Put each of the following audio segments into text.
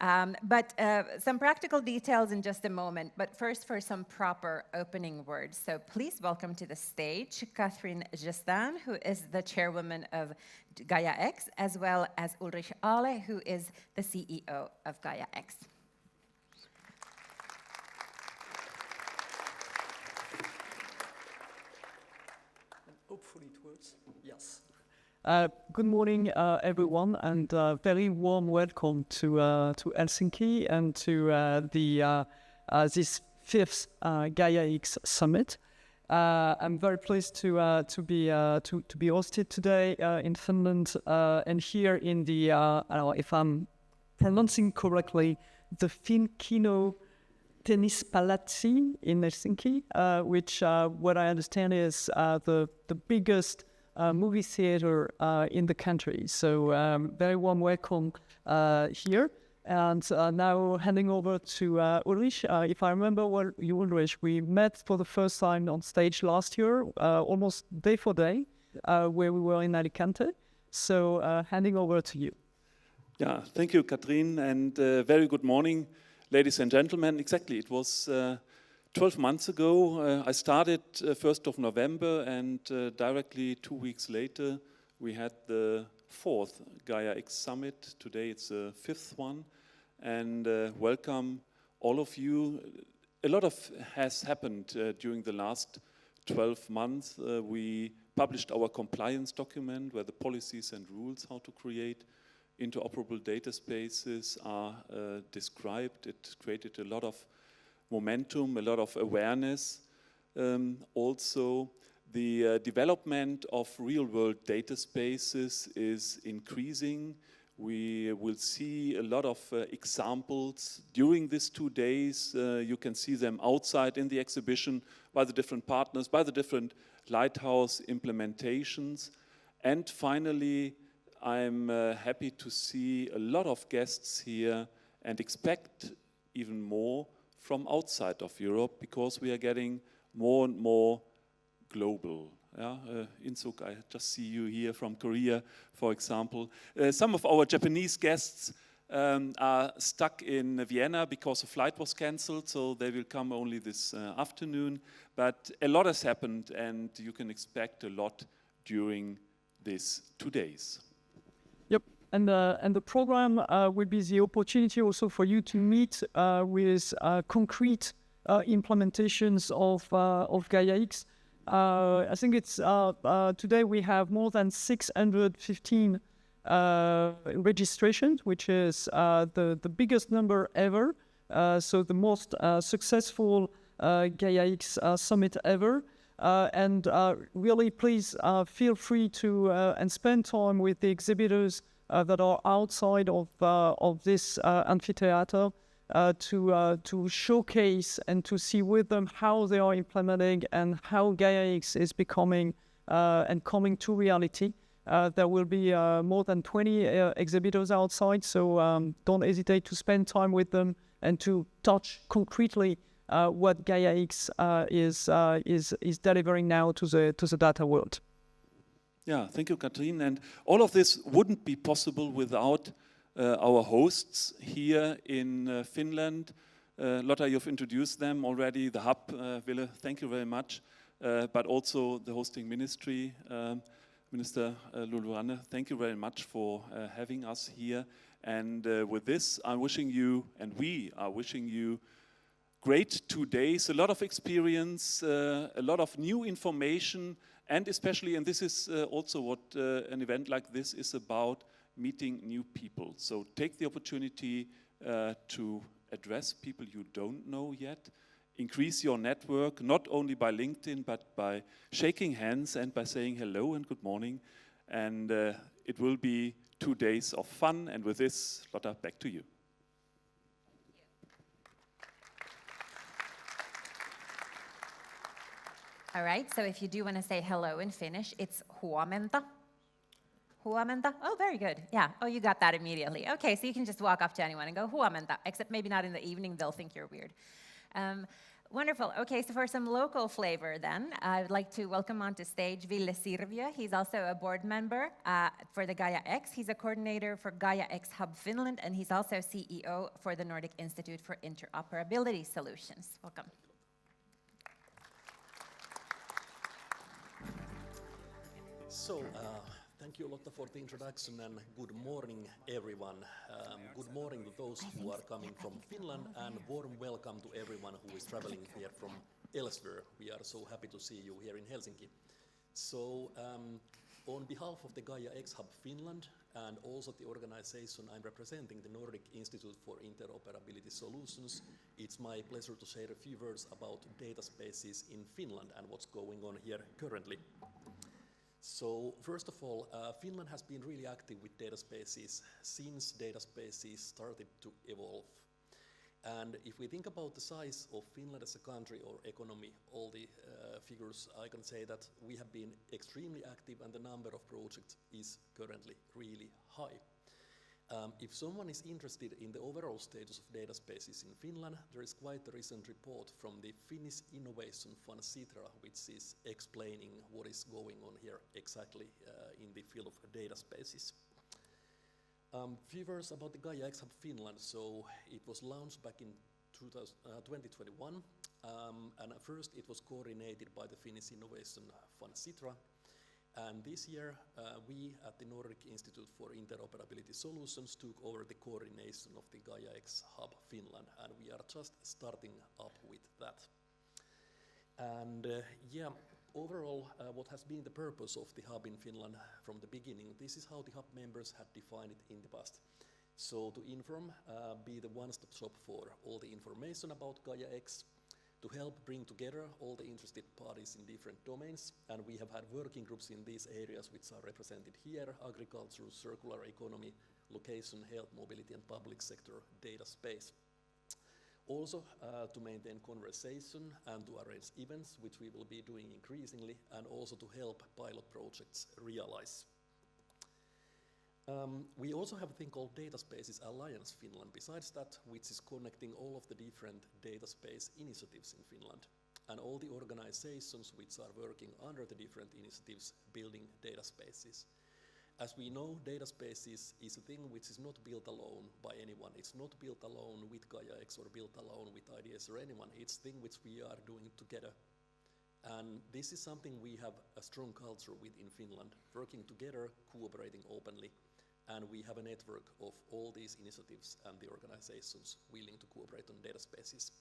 But some practical details in just a moment. But first, for some proper opening words. So please welcome to the stage Catherine Gestin, who is the chairwoman of Gaia-X, as well as Ulrich Ahle, who is the CEO of Gaia-X. Hopefully it works. Yes. Good morning, everyone, and very warm welcome to Helsinki and to this fifth Gaia-X Summit. I'm very pleased to be hosted today in Finland and here in the if I'm pronouncing correctly, the Finkino Tennis Palazzi in Helsinki, which what I understand is the biggest movie theater in the country. So very warm welcome here. And now handing over to Ulrich. If I remember well, you, Ulrich, we met for the first time on stage last year, almost day for day, where we were in Alicante. So handing over to you. Yeah, thank you, Catherine, and very good morning, ladies and gentlemen. Exactly, it was 12 months ago. I started 1st of November, and directly 2 weeks later, we had the 4th Gaia-X Summit. Today it's the 5th one, and welcome all of you. A lot has happened during the last 12 months. We published our compliance document where the policies and rules how to create interoperable data spaces are described. It created a lot of momentum, a lot of awareness. Also, the development of real-world data spaces is increasing. We will see a lot of examples during these 2 days. You can see them outside in the exhibition by the different partners, by the different Lighthouse implementations. And finally, I'm happy to see a lot of guests here and expect even more from outside of Europe because we are getting more and more global. Yeah? Insuk, I just see you here from Korea, for example. Some of our Japanese guests are stuck in Vienna because a flight was cancelled, so they will come only this afternoon. But a lot has happened, and you can expect a lot during these 2 days. Yep, and the program will be the opportunity also for you to meet with concrete implementations of Gaia-X. I think it's today we have more than 615 registrations, which is the biggest number ever. So the most successful Gaia-X Summit ever. And really, please feel free to and spend time with the exhibitors that are outside of this amphitheater to showcase and to see with them how they are implementing and how Gaia-X is becoming and coming to reality. There will be more than 20 exhibitors outside, so don't hesitate to spend time with them and to touch concretely what Gaia-X is delivering now to the data world. Yeah, thank you, Catherine. And all of this wouldn't be possible without our hosts here in Finland. Lotta, you've introduced them already. The hub, Ville, thank you very much. But also the hosting ministry, Minister Luluranne, thank you very much for having us here. And with this, I'm wishing you, and we are wishing you, great 2 days, a lot of experience, a lot of new information, and especially, and this is also what an event like this is about, meeting new people. So take the opportunity to address people you don't know yet, increase your network, not only by LinkedIn, but by shaking hands and by saying hello and good morning. And it will be 2 days of fun. And with this, Lotta, back to you. All right, so if you do want to say hello in Finnish, it's huomenta. Huomenta? Oh, very good. Yeah. Oh, you got that immediately. Okay, so you can just walk up to anyone and go huomenta, except maybe not in the evening. They'll think you're weird. Wonderful. Okay, so for some local flavor then, I would like to welcome onto stage Ville Sirviö. He's also a board member for the Gaia-X. He's a coordinator for Gaia-X Hub Finland, and he's also CEO for the Nordic Institute for Interoperability Solutions. Welcome. So, thank you Lotta for the introduction and good morning everyone. Good morning to those who are coming from Finland and warm welcome to everyone who is traveling here from elsewhere. We are so happy to see you here in Helsinki. So, on behalf of the Gaia-X Hub Finland and also the organization I'm representing, the Nordic Institute for Interoperability Solutions, it's my pleasure to share a few words about data spaces in Finland and what's going on here currently. So first of all, Finland has been really active with data spaces since data spaces started to evolve. And if we think about the size of Finland as a country or economy, all the figures, I can say that we have been extremely active and the number of projects is currently really high. If someone is interested in the overall status of data spaces in Finland, there is quite a recent report from the Finnish Innovation Fund Sitra, which is explaining what is going on here exactly in the field of data spaces. Few words about the Gaia-X Hub Finland. So it was launched back in 2021, and at first it was coordinated by the Finnish Innovation Fund Sitra. And this year, we at the Nordic Institute for Interoperability Solutions took over the coordination of the Gaia-X Hub Finland, and we are just starting up with that. And overall, what has been the purpose of the hub in Finland from the beginning, this is how the hub members had defined it in the past. So to inform, be the one-stop shop for all the information about Gaia-X, to help bring together all the interested parties in different domains, and we have had working groups in these areas which are represented here: agriculture, circular economy, location, health, mobility, and public sector data space. Also to maintain conversation and to arrange events, which we will be doing increasingly, and also to help pilot projects realize. We also have a thing called Data Spaces Alliance Finland, besides that, which is connecting all of the different data space initiatives in Finland and all the organizations which are working under the different initiatives building data spaces. As we know, data spaces is a thing which is not built alone by anyone. It's not built alone with Gaia-X or built alone with IDS or anyone. It's a thing which we are doing together. And this is something we have a strong culture with in Finland, working together, cooperating openly. And we have a network of all these initiatives and the organizations willing to cooperate on data spaces.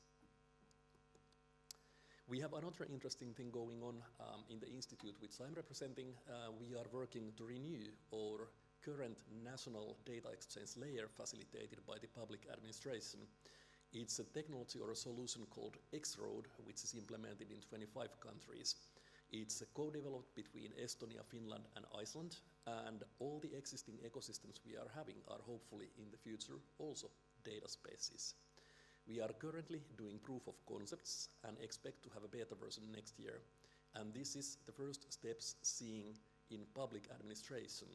We have another interesting thing going on in the institute which I'm representing. We are working to renew our current national data exchange layer facilitated by the public administration. It's a technology or a solution called X-Road, which is implemented in 25 countries. It's co-developed between Estonia, Finland, and Iceland, and all the existing ecosystems we are having are hopefully in the future also data spaces. We are currently doing proof of concepts and expect to have a beta version next year. And this is the first steps seeing in public administration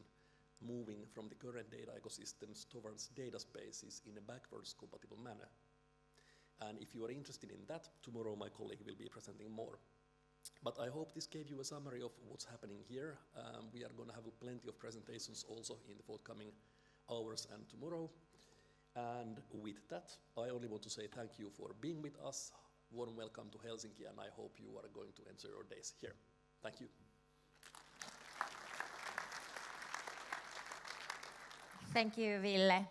moving from the current data ecosystems towards data spaces in a backwards compatible manner. And if you are interested in that, tomorrow my colleague will be presenting more. But I hope this gave you a summary of what's happening here. We are going to have plenty of presentations also in the forthcoming hours and tomorrow. And with that, I only want to say thank you for being with us. Warm welcome to Helsinki, and I hope you are going to enjoy your days here. Thank you. Thank you, Ville.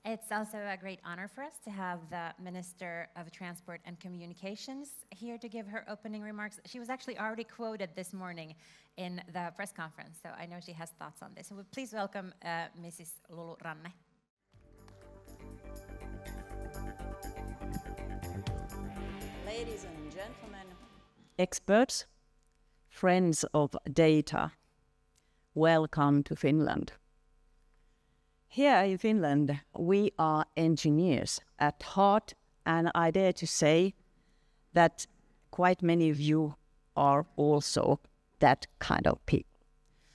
It's also a great honor for us to have the Minister of Transport and Communications here to give her opening remarks. She was actually already quoted this morning in the press conference, so I know she has thoughts on this. So please welcome Mrs. Lulu Ranne. Ladies and gentlemen, experts, friends of data, welcome to Finland. Here in Finland, we are engineers at heart, and I dare to say that quite many of you are also that kind of people.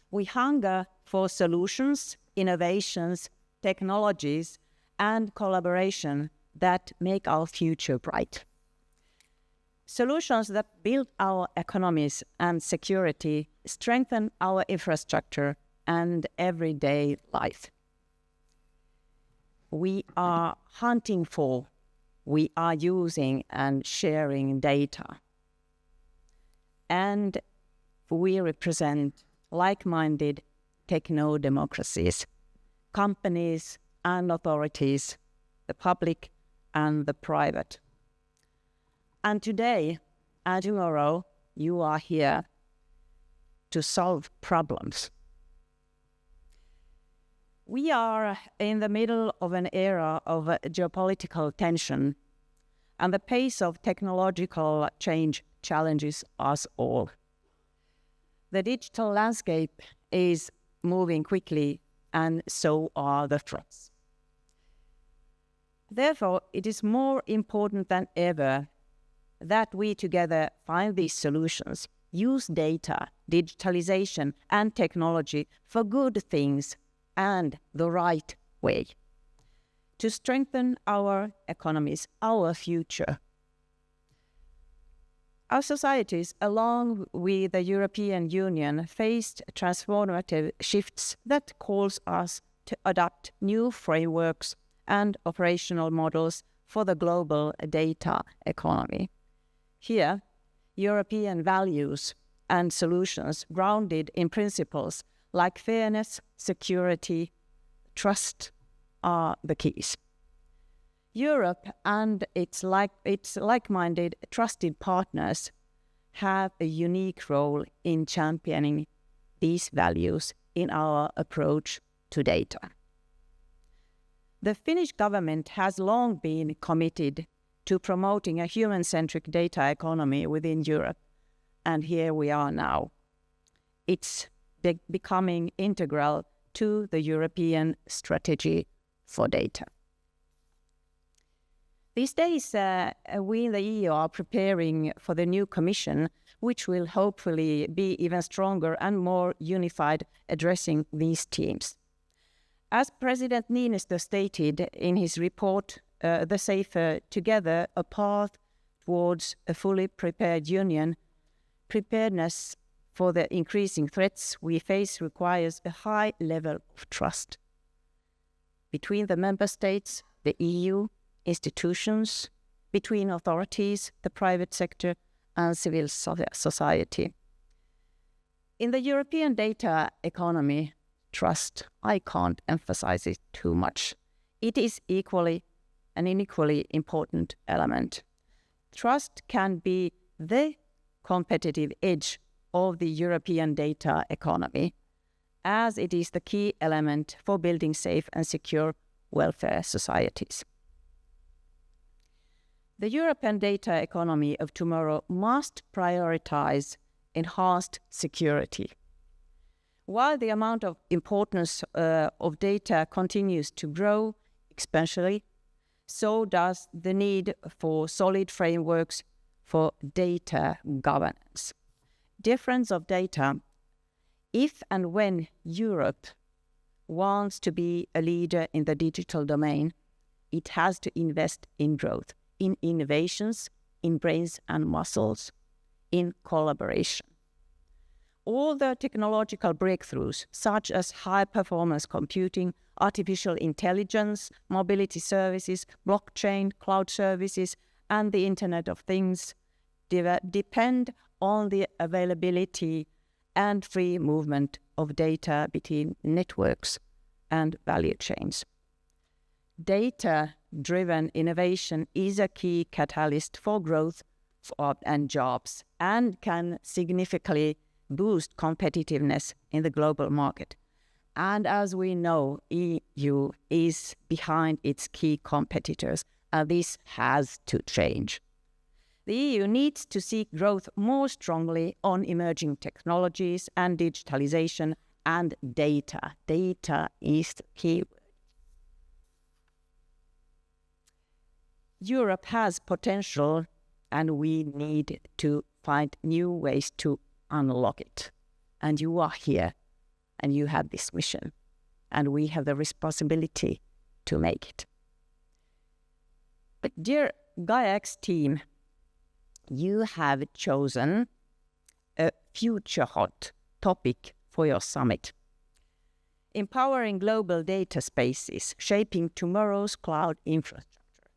We hunger for solutions, innovations, technologies, and collaboration that make our future bright. Solutions that build our economies and security, strengthen our infrastructure and everyday life. We are hunting for, we are using and sharing data. And we represent like-minded techno-democracies, companies and authorities, the public and the private. And today and tomorrow, you are here to solve problems. We are in the middle of an era of geopolitical tension, and the pace of technological change challenges us all. The digital landscape is moving quickly, and so are the threats. Therefore, it is more important than ever that we together find these solutions, use data, digitalization, and technology for good things and the right way to strengthen our economies, our future. Our societies, along with the European Union, faced transformative shifts that calls us to adopt new frameworks and operational models for the global data economy. Here, European values and solutions grounded in principles like fairness, security, trust are the keys. Europe and its like-minded trusted partners have a unique role in championing these values in our approach to data. The Finnish government has long been committed to promoting a human-centric data economy within Europe, and here we are now. It's becoming integral to the European strategy for data. These days, we in the EU are preparing for the new Commission, which will hopefully be even stronger and more unified, addressing these themes. As President Niinistö stated in his report, The Safer Together, a path towards a fully prepared union, preparedness for the increasing threats we face requires a high level of trust between the member states, the EU, institutions, between authorities, the private sector, and civil society. In the European data economy, trust, I can't emphasize it too much. It is equally an equally important element. Trust can be the competitive edge of the European data economy, as it is the key element for building safe and secure welfare societies. The European data economy of tomorrow must prioritize enhanced security. While the amount of importance of data continues to grow exponentially, so does the need for solid frameworks for data governance. Difference of data, if and when Europe wants to be a leader in the digital domain, it has to invest in growth, in innovations, in brains and muscles, in collaboration. All the technological breakthroughs, such as high-performance computing, artificial intelligence, mobility services, blockchain, cloud services, and the Internet of Things, depend on the availability and free movement of data between networks and value chains. Data-driven innovation is a key catalyst for growth and jobs, and can significantly boost competitiveness in the global market. And as we know, EU is behind its key competitors, and this has to change. The EU needs to seek growth more strongly on emerging technologies and digitalization and data. Data is the key. Europe has potential, and we need to find new ways to unlock it. And you are here, and you have this mission, and we have the responsibility to make it. But dear Gaia-X team, you have chosen a future hot topic for your summit. Empowering global data spaces, shaping tomorrow's cloud infrastructure.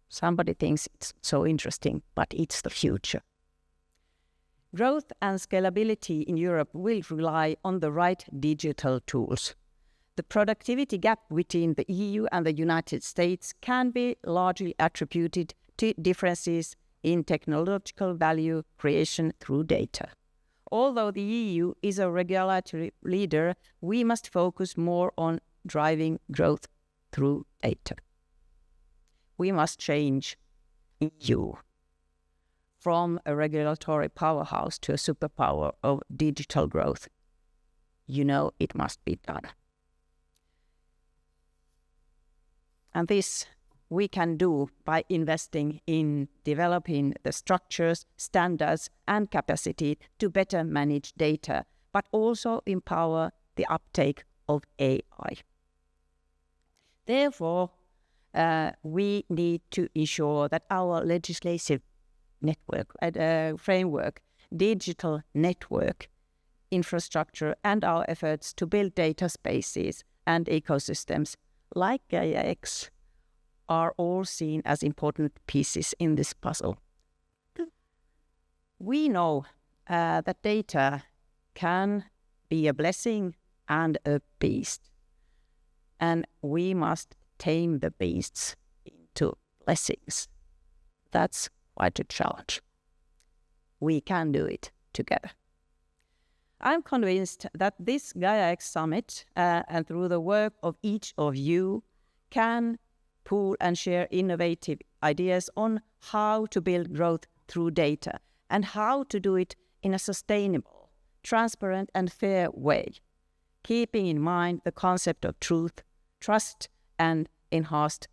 Somebody thinks it's so interesting, but it's the future. Growth and scalability in Europe will rely on the right digital tools. The productivity gap between the EU and the United States can be largely attributed to differences in technological value creation through data. Although the EU is a regulatory leader, we must focus more on driving growth through data. We must change EU from a regulatory powerhouse to a superpower of digital growth. You know it must be done. And this we can do by investing in developing the structures, standards, and capacity to better manage data, but also empower the uptake of AI. Therefore, we need to ensure that our legislative network, framework, digital network, infrastructure, and our efforts to build data spaces and ecosystems like Gaia-X are all seen as important pieces in this puzzle. We know that data can be a blessing and a beast, and we must tame the beasts into blessings. That's quite a challenge. We can do it together. I'm convinced that this Gaia-X Summit, and through the work of each of you, can pool and share innovative ideas on how to build growth through data and how to do it in a sustainable, transparent and fair way, keeping in mind the concept of truth, trust and enhanced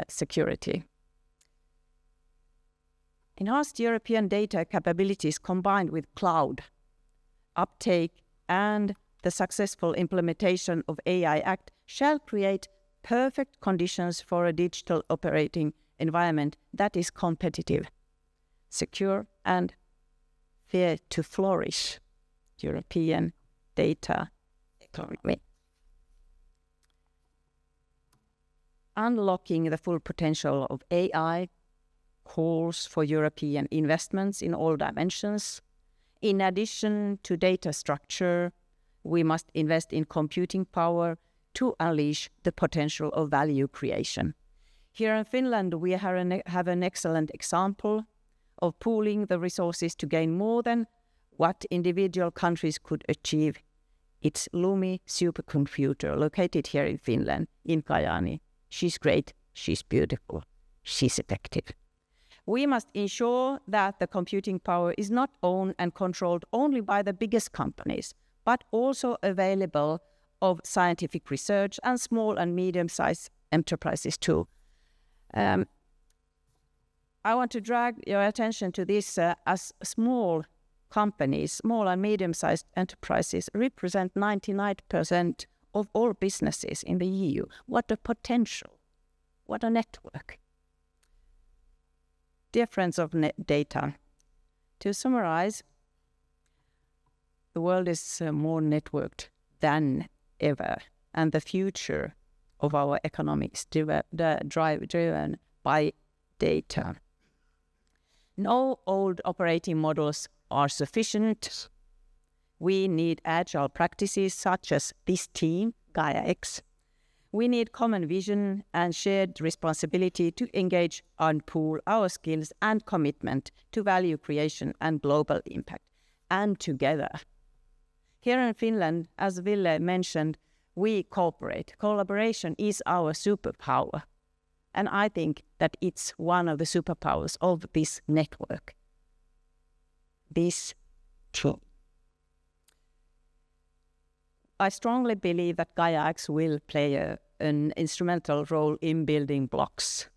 security. Enhanced European data capabilities combined with cloud uptake and the successful implementation of AI Act shall create perfect conditions for a digital operating environment that is competitive, secure and fair to flourish European data economy. Unlocking the full potential of AI calls for European investments in all dimensions. In addition to data structure, we must invest in computing power to unleash the potential of value creation. Here in Finland, we have an excellent example of pooling the resources to gain more than what individual countries could achieve. It's Lumi supercomputer located here in Finland, in Kajaani. She's great, she's beautiful, she's effective. We must ensure that the computing power is not owned and controlled only by the biggest companies, but also available of scientific research and small and medium-sized enterprises too. I want to drag your attention to this as small companies, small and medium-sized enterprises represent 99% of all businesses in the EU. What a potential, what a network. Dear friends of data, to summarize, the world is more networked than ever, and the future of our economy is driven by data. No old operating models are sufficient. We need agile practices such as this team, Gaia-X. We need common vision and shared responsibility to engage and pool our skills and commitment to value creation and global impact. And together, here in Finland, as Ville mentioned, we cooperate. Collaboration is our superpower. And I think that it's one of the superpowers of this network. This team. I strongly believe that Gaia-X will play an instrumental role in building blocks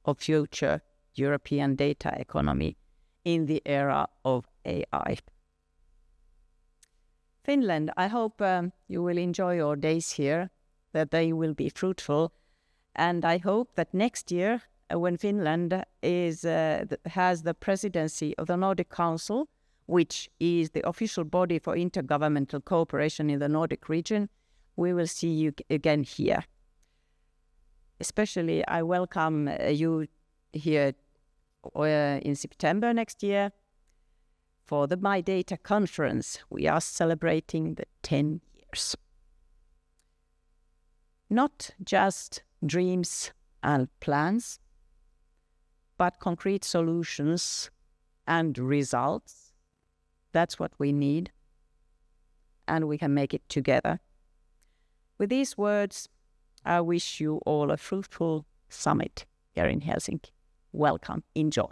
of future European data economy in the era of AI. Finland, I hope you will enjoy your days here, that they will be fruitful, and I hope that next year when Finland has the presidency of the Nordic Council, which is the official body for intergovernmental cooperation in the Nordic region, we will see you again here. Especially, I welcome you here in September next year for the My Data conference. We are celebrating the 10 years. Not just dreams and plans, but concrete solutions and results. That's what we need, and we can make it together. With these words, I wish you all a fruitful summit here in Helsinki. Welcome. Enjoy.